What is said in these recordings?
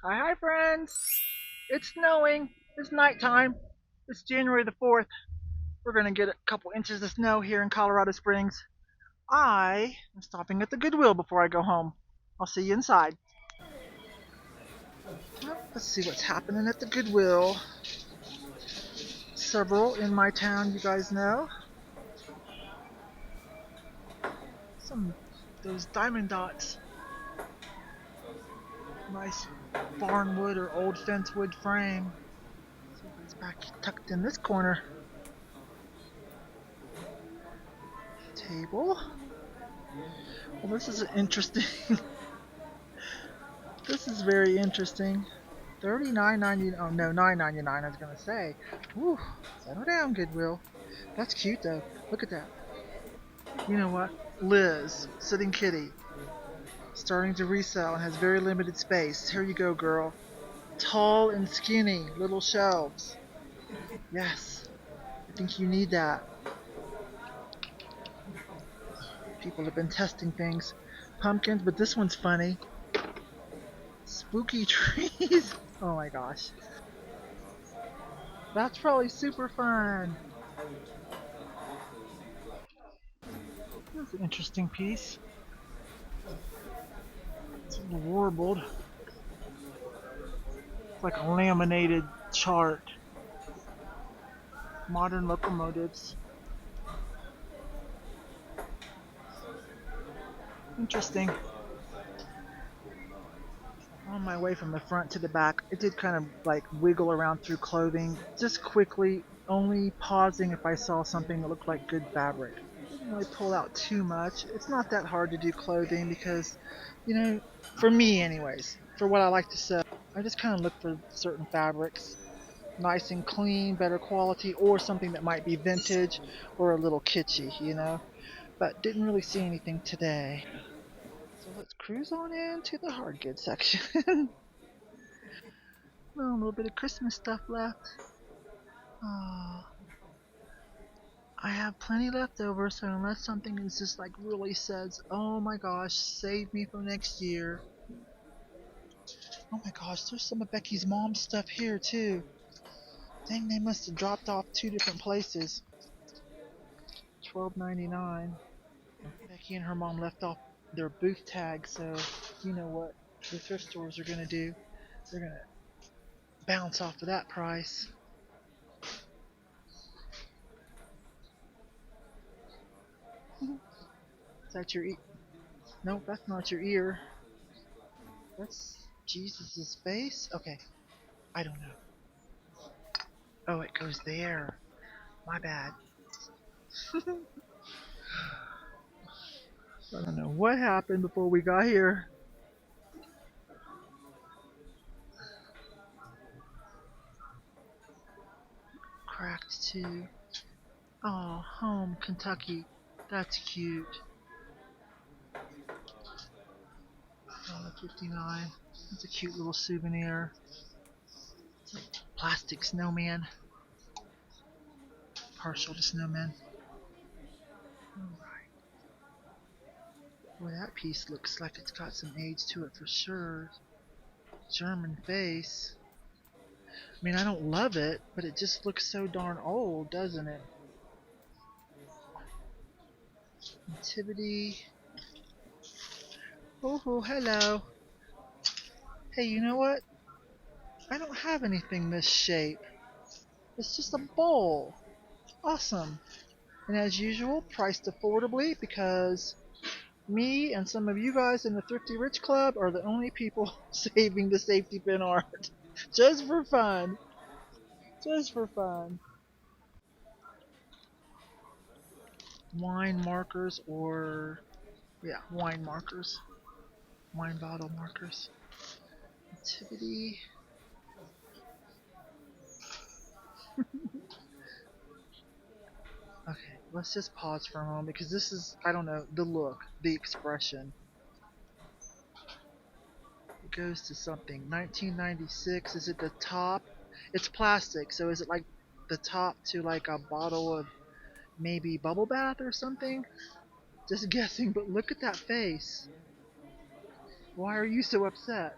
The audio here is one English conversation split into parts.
Hi friends! It's snowing. It's nighttime. It's January the 4th. We're gonna get a couple inches of snow here in Colorado Springs. I am stopping at the Goodwill before I go home. I'll see you inside. Well, let's see what's happening at the Goodwill. Several in my town, you guys know. Some of those diamond dots. Nice barn wood or old fence wood frame. Let's see what's back tucked in this corner. Table. Well, this is interesting. This is very interesting. $39.99. Oh no, $9.99. I was gonna say. Whew, settle down, Goodwill. That's cute though. Look at that. You know what? Liz, sitting kitty, starting to resell and has very limited space. Here you go, girl. Tall and skinny, little shelves. Yes, I think you need that. People have been testing things. Pumpkins, but this one's funny. Spooky trees. Oh my gosh. That's probably super fun. That's an interesting piece. It's a little warbled. It's like a laminated chart. Modern locomotives. Interesting. On my way from the front to the back, it did kind of like wiggle around through clothing, just quickly, only pausing if I saw something that looked like good fabric. Didn't really pull out too much. It's not that hard to do clothing because, you know, for me anyways, for what I like to sell, I just kind of look for certain fabrics. Nice and clean, better quality, or something that might be vintage or a little kitschy, you know? But didn't really see anything today. So let's cruise on into the hard goods section. Well, a little bit of Christmas stuff left. Oh, I have plenty left over, so unless something is just like really says, oh my gosh, save me for next year. Oh my gosh, there's some of Becky's mom's stuff here too. Dang, they must have dropped off two different places. $12.99. Becky and her mom left off their booth tag, so you know what the thrift stores are gonna do. They're gonna bounce off of that price. Is that your Nope, that's not your ear. That's Jesus' face? Okay, I don't know. Oh, it goes there. My bad. I don't know what happened before we got here. Cracked too. Oh, home, Kentucky. That's cute. $1.59. That's a cute little souvenir. It's a plastic snowman. Partial to snowmen. Alright. Boy, that piece looks like it's got some age to it for sure. German face. I mean, I don't love it, but it just looks so darn old, doesn't it? Nativity. Oh, hello. Hey, you know what? I don't have anything this shape. It's just a bowl. Awesome. And as usual, priced affordably because me and some of you guys in the Thrifty Rich Club are the only people saving the safety pin art. Just for fun. Just for fun. Wine markers or, yeah, wine markers. Wine bottle markers. Nativity. Okay, let's just pause for a moment because this is, I don't know, the look, the expression. It goes to something. 1996, is it the top? It's plastic, so is it like the top to like a bottle of maybe bubble bath or something? Just guessing, but look at that face. Why are you so upset?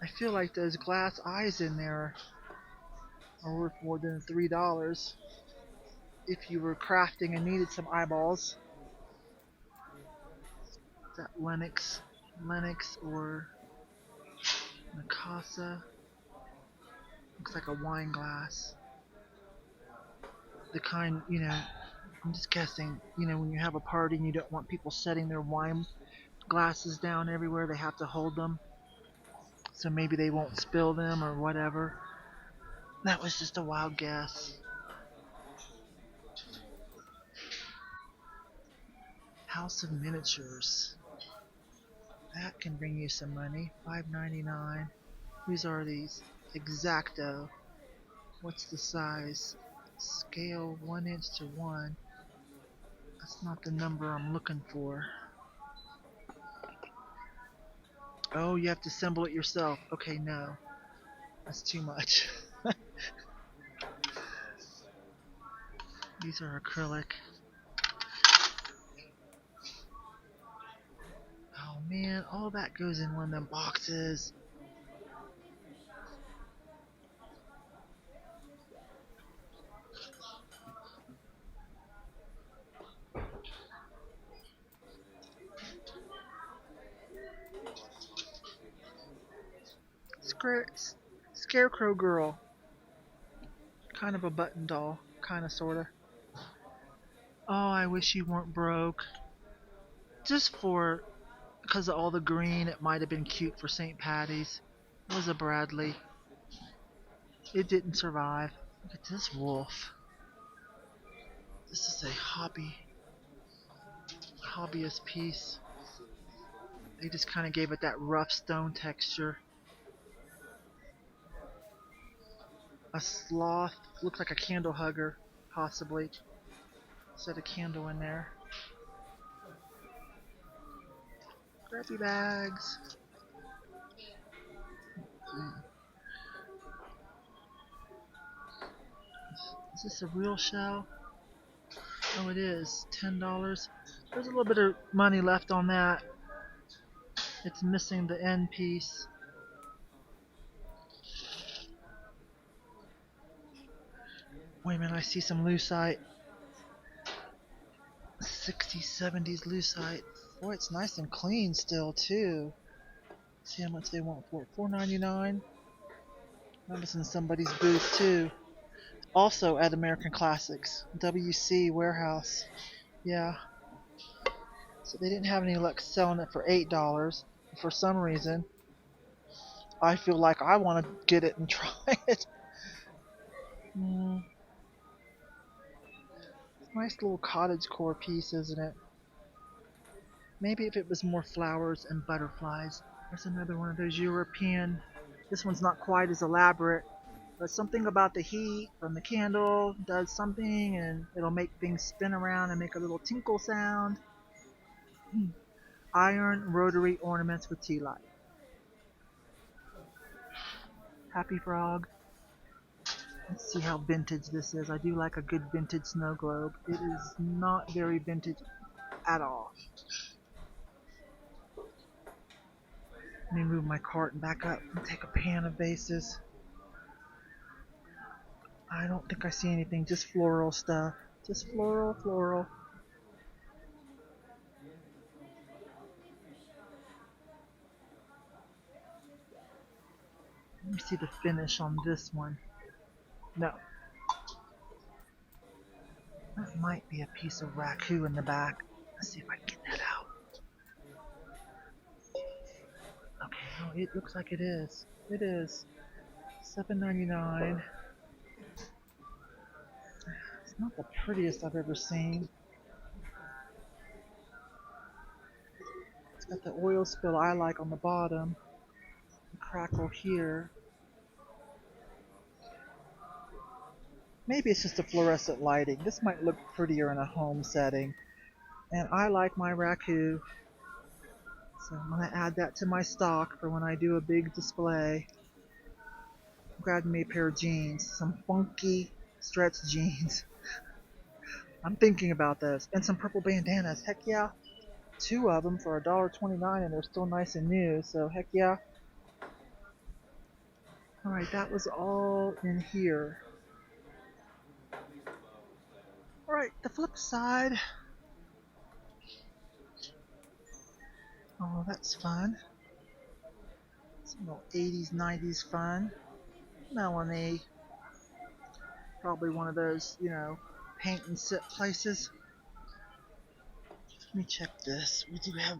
I feel like those glass eyes in there are worth more than $3 if you were crafting and needed some eyeballs. Is that Lennox or Mikasa? Looks like a wine glass. The kind, I'm just guessing, when you have a party and you don't want people setting their wine glasses down everywhere, they have to hold them. So maybe they won't spill them or whatever. That was just a wild guess. House of Miniatures. That can bring you some money. $5.99. Whose are these? Exacto. What's the size? Scale 1 inch to 1. That's not the number I'm looking for. Oh, you have to assemble it yourself. Okay, no. That's too much. These are acrylic. Oh man, all that goes in one of them boxes. Scarecrow girl. Kind of a button doll. Kinda sorta. Oh, I wish you weren't broke. Just because of all the green, it might have been cute for St. Patty's. It was a Bradley. It didn't survive. Look at this wolf. This is a hobbyist piece. They just kind of gave it that rough stone texture. A sloth. Looks like a candle hugger, possibly. Set a candle in there. Scrappy bags. Is this a real shell? Oh, it is. $10. There's a little bit of money left on that. It's missing the end piece. Wait a minute, I see some lucite. 60s, 70s lucite. Boy, it's nice and clean still, too. Let's see how much they want for it. $4.99. That was in somebody's booth, too. Also at American Classics. WC Warehouse. Yeah. So they didn't have any luck selling it for $8. For some reason, I feel like I want to get it and try it. Nice little cottagecore piece, isn't it? Maybe if it was more flowers and butterflies. There's another one of those European. This one's not quite as elaborate, but something about the heat from the candle does something, and it'll make things spin around and make a little tinkle sound. Iron rotary ornaments with tea light. Happy Frog. Let's see how vintage this is. I do like a good vintage snow globe. It is not very vintage at all. Let me move my cart and back up and take a pan of vases. I don't think I see anything, just floral stuff. Just floral. Let me see the finish on this one. No. That might be a piece of raku in the back. Let's see if I can get that out. Okay, no, it looks like it is. It is. $7.99. It's not the prettiest I've ever seen. It's got the oil spill I like on the bottom. The crackle here. Maybe it's just a fluorescent lighting. This might look prettier in a home setting. And I like my raku. So I'm going to add that to my stock for when I do a big display. I'm grabbing me a pair of jeans. Some funky stretch jeans. I'm thinking about those. And some purple bandanas. Heck yeah. 2 of them for $1.29 and they're still nice and new. So heck yeah. Alright, that was all in here. Alright, the flip side. Oh, that's fun. Some little 80s, 90s fun. Melanie. Probably one of those, paint and sit places. Let me check this. We do have...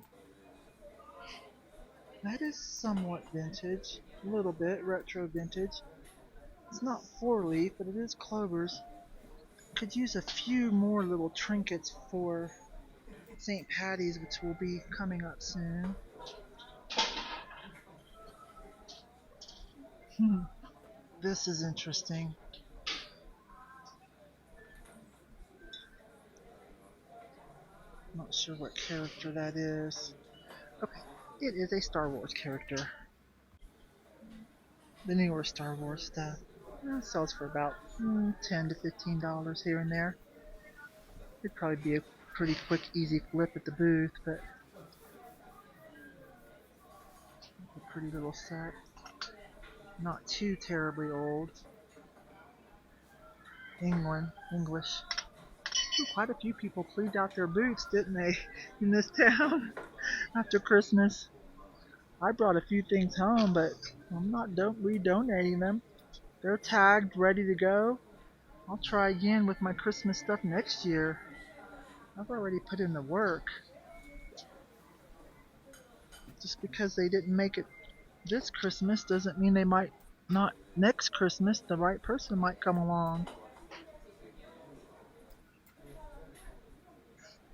That is somewhat vintage. A little bit retro vintage. It's not 4-leaf, but it is clovers. Could use a few more little trinkets for St. Patty's, which will be coming up soon. This is interesting. Not sure what character that is. Okay, it is a Star Wars character. The newer Star Wars stuff. It sells for about $10 to $15 here and there. It'd probably be a pretty quick, easy flip at the booth, but a pretty little set. Not too terribly old. English. Ooh, quite a few people cleaned out their booths, didn't they, in this town after Christmas. I brought a few things home, but I'm not redonating them. They're tagged, ready to go. I'll try again with my Christmas stuff next year. I've already put in the work. Just because they didn't make it this Christmas doesn't mean they might not next Christmas. The right person might come along.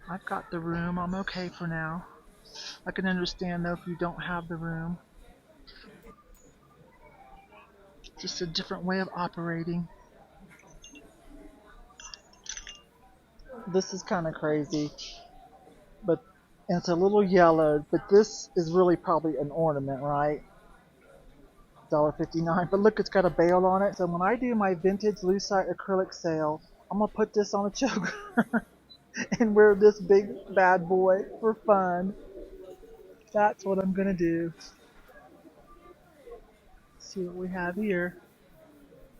I've got the room. I'm okay for now. I can understand though if you don't have the room. Just a different way of operating. This is kind of crazy, but it's a little yellowed, but this is really probably an ornament, right? $1.59, but look, it's got a bail on it. So when I do my vintage lucite acrylic sale, I'm gonna put this on a choker and wear this big bad boy for fun. That's what I'm gonna do. Let's see what we have here.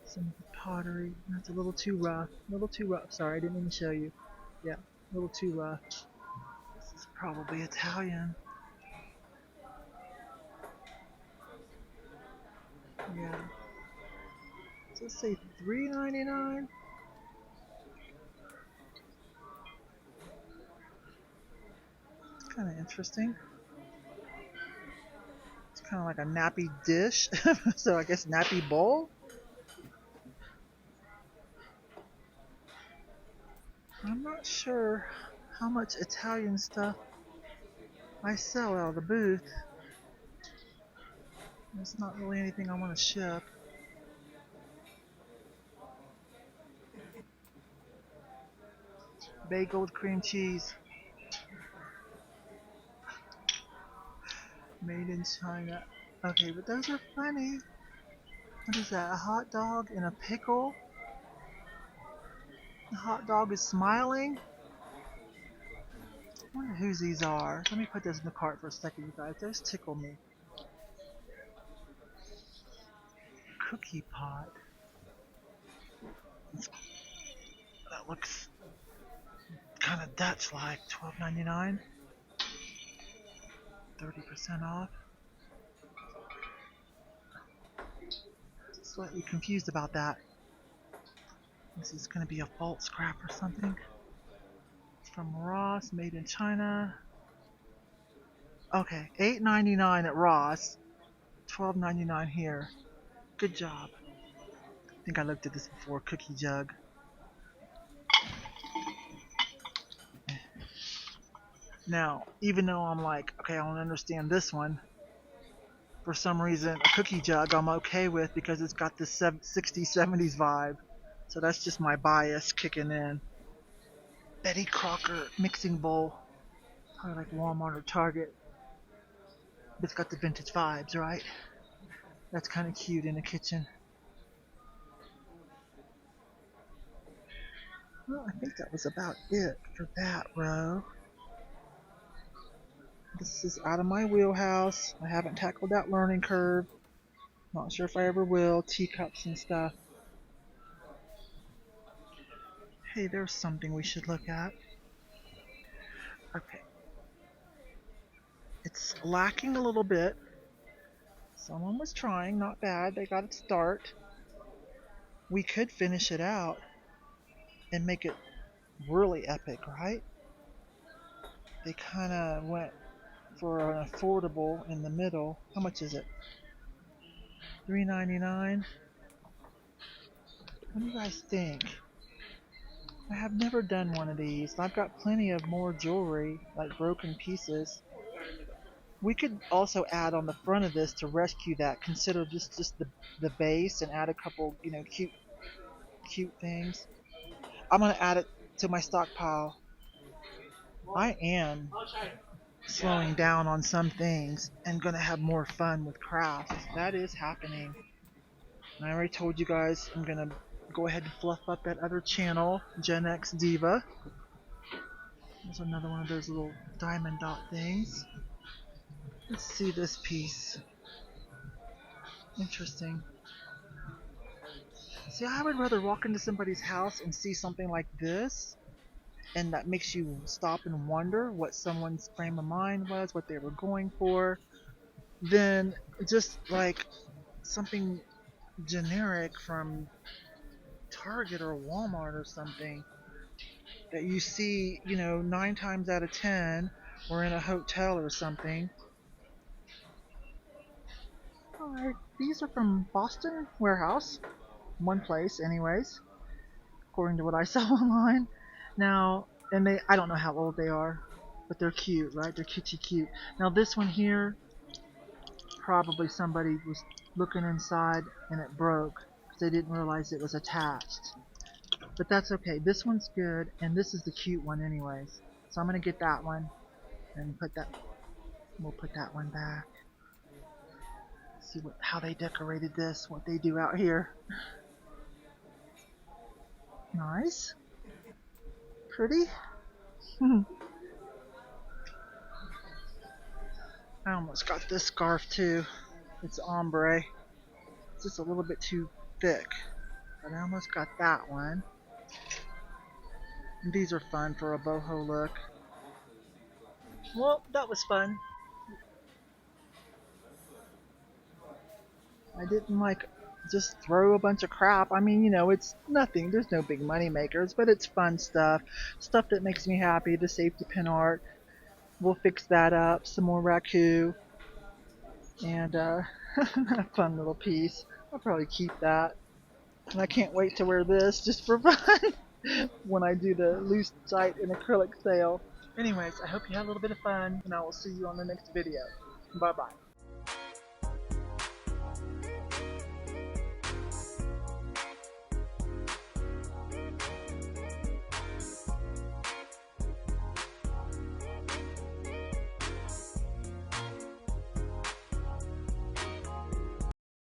Some pottery. That's a little too rough. A little too rough. Sorry, I didn't mean to show you. Yeah, a little too rough. This is probably Italian. Yeah. Does it say $3.99? It's kind of interesting. It's kind of like a nappy dish. So I guess nappy bowl? I'm not sure how much Italian stuff I sell out of the booth. It's not really anything I want to ship. Bagel cream cheese. Made in China. Okay, but those are funny. What is that? A hot dog and a pickle? The hot dog is smiling? I wonder whose these are. Let me put this in the cart for a second, you guys. Those tickle me. Cookie pot. That looks kind of Dutch-like. $12.99. 30% off. Slightly confused about that. This is going to be a fault scrap or something. It's from Ross, made in China. Okay, $8.99 at Ross, $12.99 here. Good job. I think I looked at this before. Cookie jug. Now, even though I'm like, okay, I don't understand this one, for some reason, a cookie jug I'm okay with because it's got this 60s, 70s vibe. So that's just my bias kicking in. Betty Crocker mixing bowl. Probably like Walmart or Target. But it's got the vintage vibes, right? That's kind of cute in the kitchen. Well, I think that was about it for that row. This is out of my wheelhouse. I haven't tackled that learning curve. Not sure if I ever will. Teacups and stuff. Hey, there's something we should look at. Okay. It's lacking a little bit. Someone was trying, not bad. They got a start. We could finish it out and make it really epic, right? They kind of went for an affordable in the middle. How much is it? $3.99. What do you guys think? I have never done one of these. I've got plenty of more jewelry, like broken pieces. We could also add on the front of this to rescue that. Consider this just the base and add a couple, cute things. I'm gonna add it to my stockpile. I am slowing down on some things and gonna have more fun with crafts. That is happening. And I already told you guys I'm gonna go ahead and fluff up that other channel, Gen X Diva. There's another one of those little diamond dot things. Let's see this piece. Interesting. See, I would rather walk into somebody's house and see something like this, and that makes you stop and wonder what someone's frame of mind was, what they were going for, than just like something generic from Target or Walmart or something that you see, 9 times out of 10 or in a hotel or something. Alright, these are from Boston Warehouse. One place anyways, according to what I saw online. Now, and I don't know how old they are, but they're cute, right? They're cute. Now this one here, probably somebody was looking inside and it broke because they didn't realize it was attached. But that's okay. This one's good, and this is the cute one anyways. So I'm gonna get that one and we'll put that one back. See how they decorated this, what they do out here. Nice. Pretty. I almost got this scarf too. It's ombre. It's just a little bit too thick. But I almost got that one. And these are fun for a boho look. Well, that was fun. I didn't just throw a bunch of crap. I mean, it's nothing. There's no big money makers, but it's fun stuff. Stuff that makes me happy. The safety pin art. We'll fix that up. Some more raku. And a fun little piece. I'll probably keep that. And I can't wait to wear this just for fun when I do the loose sight and acrylic sale. Anyways, I hope you had a little bit of fun, and I will see you on the next video. Bye bye.